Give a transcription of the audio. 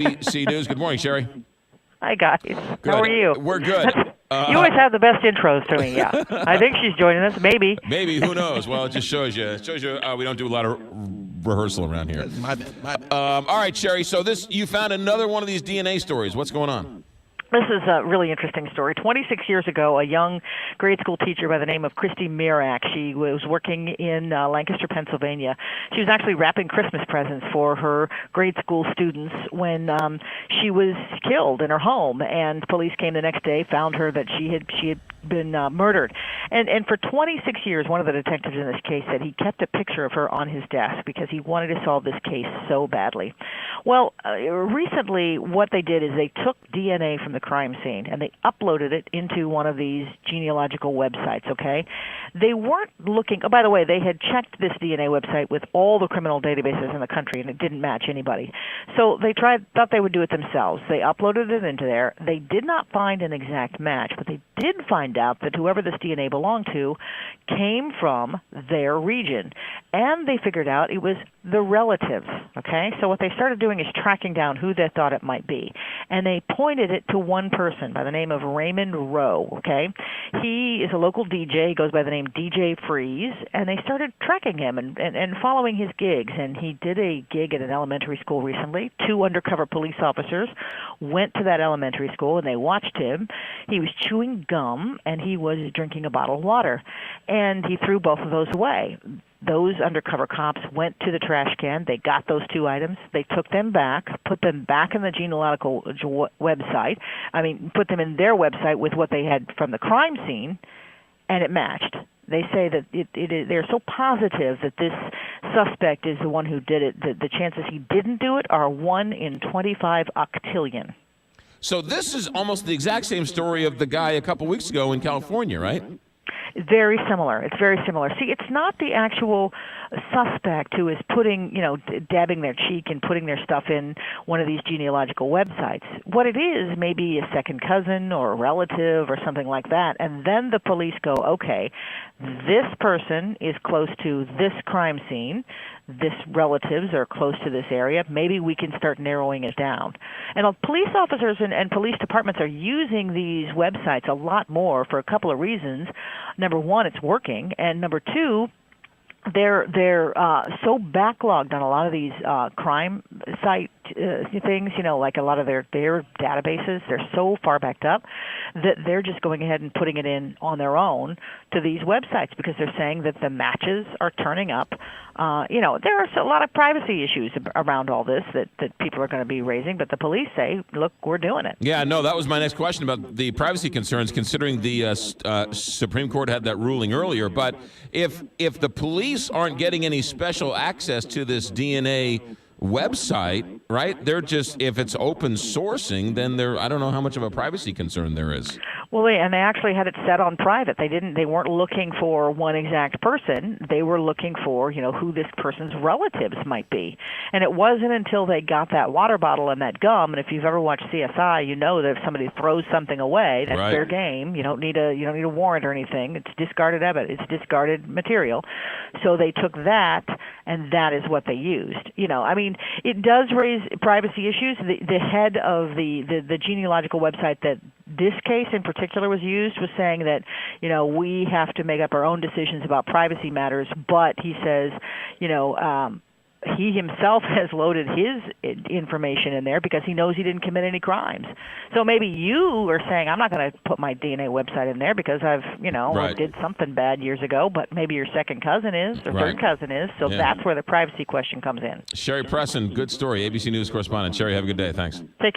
ABC News. Good morning, Sherry. Hi, guys. Good. How are you? We're good. You always have the best intros to me, yeah. I think she's joining us, maybe. Maybe, who knows? Well, it just shows you. We don't do a lot of rehearsal around here. My bad. All right, Sherry, so you found another one of these DNA stories. What's going on? This is a really interesting story. 26 years ago, a young grade school teacher by the name of Christy Mirak, she was working in Lancaster, Pennsylvania. She was actually wrapping Christmas presents for her grade school students when she was killed in her home, and police came the next day, found her that she had been murdered. And for 26 years, one of the detectives in this case said he kept a picture of her on his desk because he wanted to solve this case so badly. Well, recently what they did is they took DNA from the crime scene and they uploaded it into one of these genealogical websites, okay? They weren't looking, oh, by the way, they had checked this DNA website with all the criminal databases in the country and it didn't match anybody. So they thought they would do it themselves. They uploaded it into there. They did not find an exact match, but they did find out that whoever this DNA belonged to came from their region. And they figured out it was the relatives, okay? So what they started doing is tracking down who they thought it might be. And they pointed it to one person by the name of Raymond Rowe, okay? He is a local DJ, he goes by the name DJ Freeze, and they started tracking him and following his gigs. And he did a gig at an elementary school recently. 2 undercover police officers went to that elementary school and they watched him. He was chewing gum and he was drinking a bottle of water. And he threw both of those away. Those undercover cops went to the trash can. They got those 2 items. They took them back, put them back in the genealogical website. Put them in their website with what they had from the crime scene, and it matched. They say that they're so positive that this suspect is the one who did it that the chances he didn't do it are 1 in 25 octillion. So this is almost the exact same story of the guy a couple weeks ago in California, right? Very similar. It's very similar. See, it's not the actual suspect who is putting, dabbing their cheek and putting their stuff in one of these genealogical websites. What it is, maybe a second cousin or a relative or something like that. And then the police go, okay, this person is close to this crime scene. This relatives are close to this area. Maybe we can start narrowing it down. And police officers and police departments are using these websites a lot more for a couple of reasons. Number one, it's working, and number two, they're so backlogged on a lot of these crime site things, like a lot of their databases. They're so far backed up that they're just going ahead and putting it in on their own to these websites because they're saying that the matches are turning up. There are a lot of privacy issues around all this that people are going to be raising, but the police say, look, we're doing it. Yeah, no, that was my next question about the privacy concerns, considering the Supreme Court had that ruling earlier. But if the police aren't getting any special access to this DNA website, right? They're just, if it's open sourcing, then I don't know how much of a privacy concern there is. Well, they actually had it set on private. They weren't looking for one exact person. They were looking for, who this person's relatives might be. And it wasn't until they got that water bottle and that gum, and if you've ever watched CSI, you know that if somebody throws something away, that's right. Fair game. You don't need a warrant or anything. It's discarded evidence. It's discarded material. So they took that, and that is what they used. It does raise privacy issues. The head of the genealogical website that this case in particular was used was saying that, we have to make up our own decisions about privacy matters, but he says, he himself has loaded his information in there because he knows he didn't commit any crimes. So maybe you are saying, I'm not going to put my DNA website in there because I've, right. did something bad years ago, but maybe your second cousin is or right. third cousin is. So that's where the privacy question comes in. Sherry Presson, good story. ABC News correspondent. Sherry, have a good day. Thanks. Take